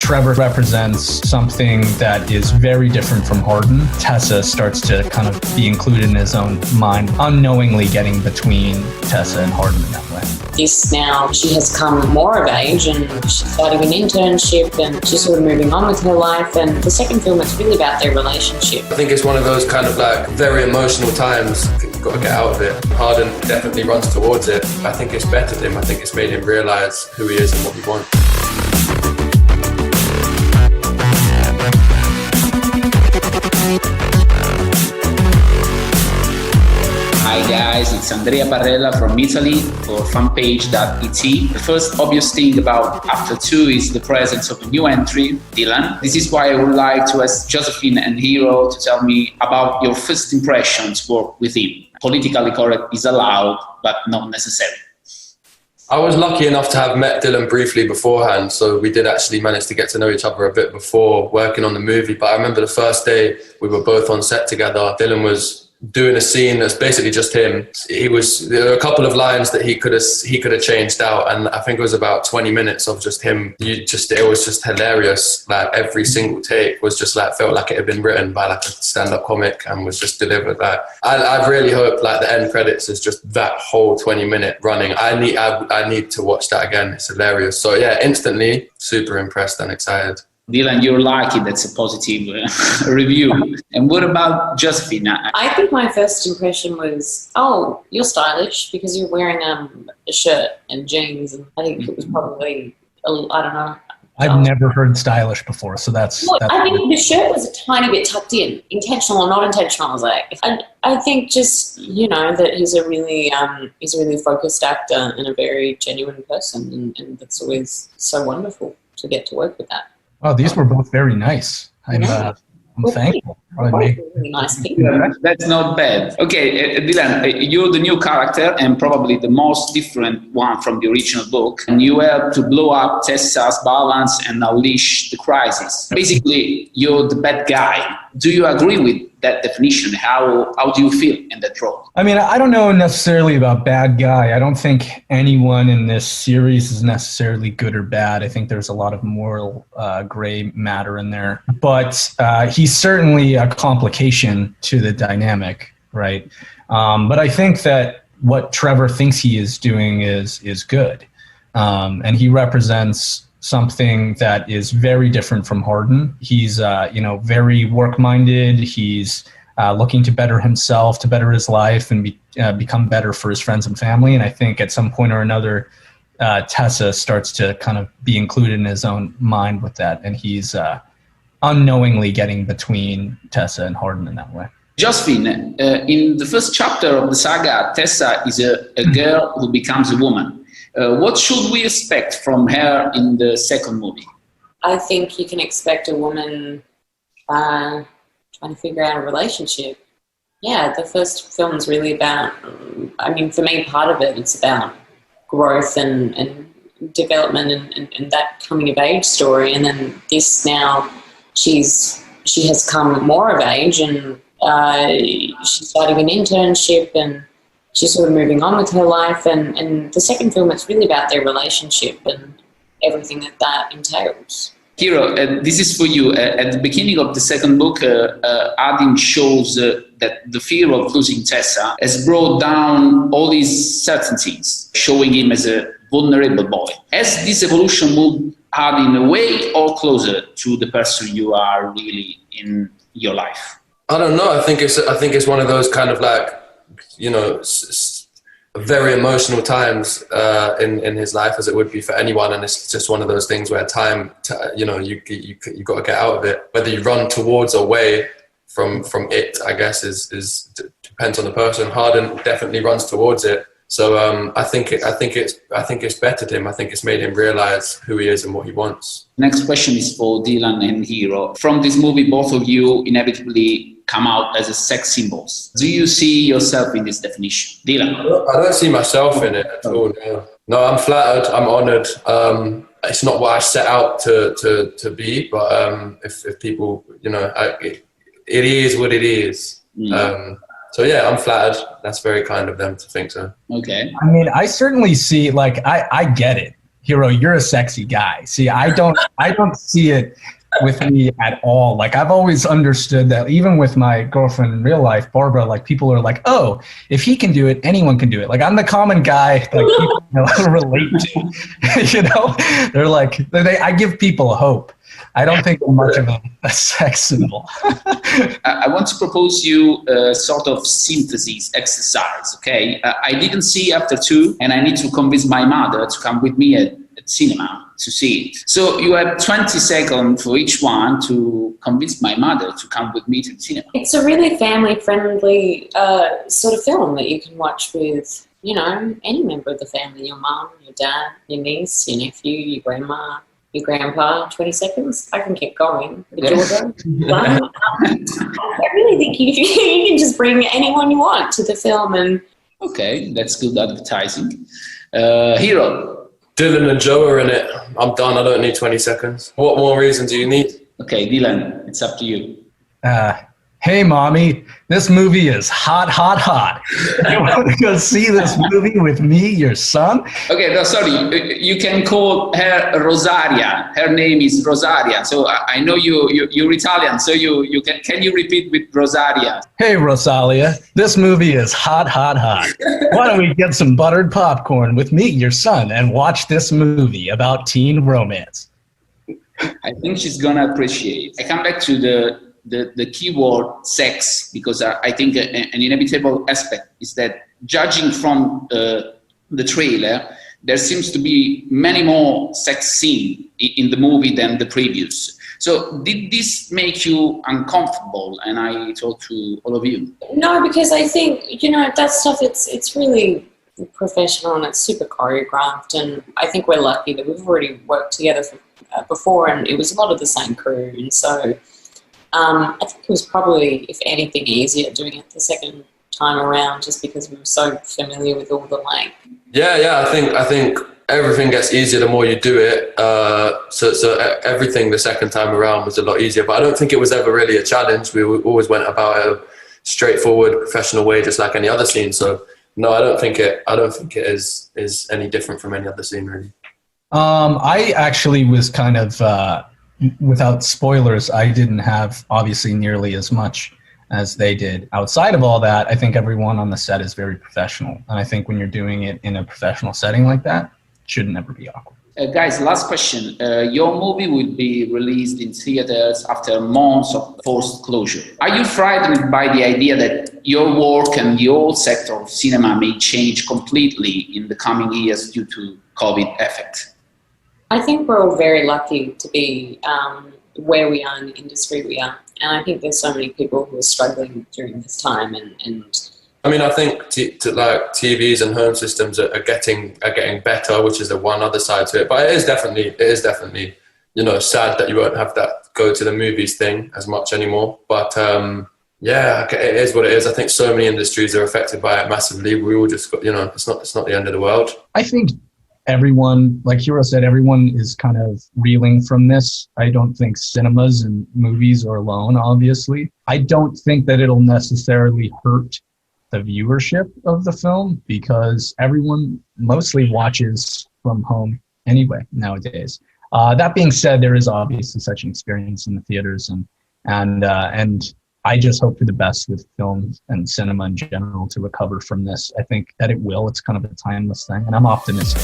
Trevor represents something that is very different from Harden. Tessa starts to kind of be included in his own mind, unknowingly getting between Tessa and Harden in that way. This now, she has come more of age and she's starting an internship and she's sort of moving on with her life. And the second film, it's really about their relationship. I think it's one of those kind of like very emotional times. I think you've got to get out of it. Harden definitely runs towards it. I think it's bettered him. I think it's made him realise who he is and what he wants. Hi guys, it's Andrea Barrella from Italy for Fanpage.it. The first obvious thing about After 2 is the presence of a new entry, Dylan. This is why I would like to ask Josephine and Hero to tell me about your first impressions work with him. Politically correct is allowed, but not necessary. I was lucky enough to have met Dylan briefly beforehand, so we did actually manage to get to know each other a bit before working on the movie. But I remember the first day we were both on set together. Dylan was doing a scene that's basically just him. There were a couple of lines that he could have changed out, and I think it was about 20 minutes of just him. It was just hilarious. Like every single take was just like felt like it had been written by like a stand-up comic and was just delivered. Like I really hope like the end credits is just that whole 20-minute running. I need to watch that again. It's hilarious. So yeah, instantly super impressed and excited. Dylan, you're lucky. That's a positive review. And what about Josephine? I think my first impression was, oh, you're stylish because you're wearing a shirt and jeans. And I think it was probably, I don't know. I've never heard stylish before, so that's I think the shirt was a tiny bit tucked in, intentional or not intentional. I was like, I think just, that he's a really focused actor and a very genuine person. And that's always so wonderful to get to work with that. Oh, these were both very nice. I'm thankful. Really nice people. That's not bad. Okay, Dylan, you're the new character and probably the most different one from the original book. And you help to blow up Tessa's balance and unleash the crisis. Basically, you're the bad guy. Do you agree with that definition? How do you feel in that role? I mean, I don't know necessarily about bad guy. I don't think anyone in this series is necessarily good or bad. I think there's a lot of moral gray matter in there. But he's certainly a complication to the dynamic, right? But I think that what Trevor thinks he is doing is good. And he represents something that is very different from Harden. He's, very work-minded. He's looking to better himself, to better his life, and become better for his friends and family. And I think at some point or another, Tessa starts to kind of be included in his own mind with that. And he's unknowingly getting between Tessa and Harden in that way. Josephine, in the first chapter of the saga, Tessa is a girl who becomes a woman. What should we expect from her in the second movie? I think you can expect a woman trying to figure out a relationship. Yeah, the first film is really about, for me, part of it's about growth and development and that coming of age story. And then this now, she has come more of age and she's starting an internship and she's sort of moving on with her life. And the second film, it's really about their relationship and everything that entails. Hero, this is for you. At the beginning of the second book, Adin shows that the fear of losing Tessa has brought down all his certainties, showing him as a vulnerable boy. Has this evolution moved Adin away or closer to the person you are really in your life? I don't know. I think it's one of those kind of like, very emotional times in his life, as it would be for anyone, and it's just one of those things where time, you got to get out of it. Whether you run towards or away from it, I guess, is depends on the person. Harden definitely runs towards it, so I think it's bettered him. I think it's made him realize who he is and what he wants. Next question is for Dylan and Hero. From this movie, both of you inevitably come out as sex symbols. Do you see yourself in this definition? Dylan? I don't see myself in it at all. No, I'm flattered. I'm honoured. It's not what I set out to be, but if people, it is what it is. So yeah, I'm flattered. That's very kind of them to think so. Okay. I mean, I certainly see, I get it. Hero, you're a sexy guy. See, I don't see it with me at all. Like, I've always understood that even with my girlfriend in real life, Barbara, like, people are like, oh, if he can do it, anyone can do it. Like, I'm the common guy, like, people relate to, they're like, I give people hope. I don't think I'm much of a sex symbol. I want to propose you a sort of synthesis exercise, okay? I didn't see After Two, and I need to convince my mother to come with me at cinema to see it. So you have 20 seconds for each one to convince my mother to come with me to the cinema. It's a really family-friendly sort of film that you can watch with, any member of the family, your mum, your dad, your niece, your nephew, your grandma, your grandpa. 20 seconds? I can keep going. Your daughter. I really think you can just bring anyone you want to the film. And okay, that's good advertising. Hero. Dylan and Joe are in it. I'm done. I don't need 20 seconds. What more reason do you need? Okay, Dylan, it's up to you. Hey, mommy, this movie is hot, hot, hot. You want to go see this movie with me, your son? Okay, no, sorry. You can call her Rosaria. Her name is Rosaria. So I know you're Italian. So you can you repeat with Rosaria? Hey, Rosalia, this movie is hot, hot, hot. Why don't we get some buttered popcorn with me, your son, and watch this movie about teen romance? I think she's gonna appreciate. I come back to the keyword sex, because I think an inevitable aspect is that, judging from the trailer, there seems to be many more sex scenes in the movie than the previous. So did this make you uncomfortable? And I talk to all of you. No, because I think, that stuff, it's really professional and it's super choreographed, and I think we're lucky that we've already worked together before, and it was a lot of the same crew, and so I think it was probably, if anything, easier doing it the second time around, just because we were so familiar with all the Yeah. I think everything gets easier the more you do it. So everything the second time around was a lot easier. But I don't think it was ever really a challenge. We always went about it a straightforward, professional way, just like any other scene. So no, I don't think it is any different from any other scene, really. I actually was kind of. Without spoilers, I didn't have obviously nearly as much as they did. Outside of all that, I think everyone on the set is very professional. And I think when you're doing it in a professional setting like that, it should never be awkward. Guys, last question. Your movie will be released in theaters after months of forced closure. Are you frightened by the idea that your work and the whole sector of cinema may change completely in the coming years due to COVID effect? I think we're all very lucky to be where we are in the industry we are. And I think there's so many people who are struggling during this time. And I mean, I think like TVs and home systems are getting better, which is the one other side to it. But it is definitely, sad that you won't have that go to the movies thing as much anymore. But it is what it is. I think so many industries are affected by it massively. We all just got, it's not the end of the world. I think everyone, like Hiro said, everyone is kind of reeling from this. I don't think cinemas and movies are alone, obviously. I don't think that it'll necessarily hurt the viewership of the film, because everyone mostly watches from home anyway nowadays. That being said, there is obviously such an experience in the theaters, and I just hope for the best with films and cinema in general to recover from this. I think that it will. It's kind of a timeless thing, and I'm optimistic.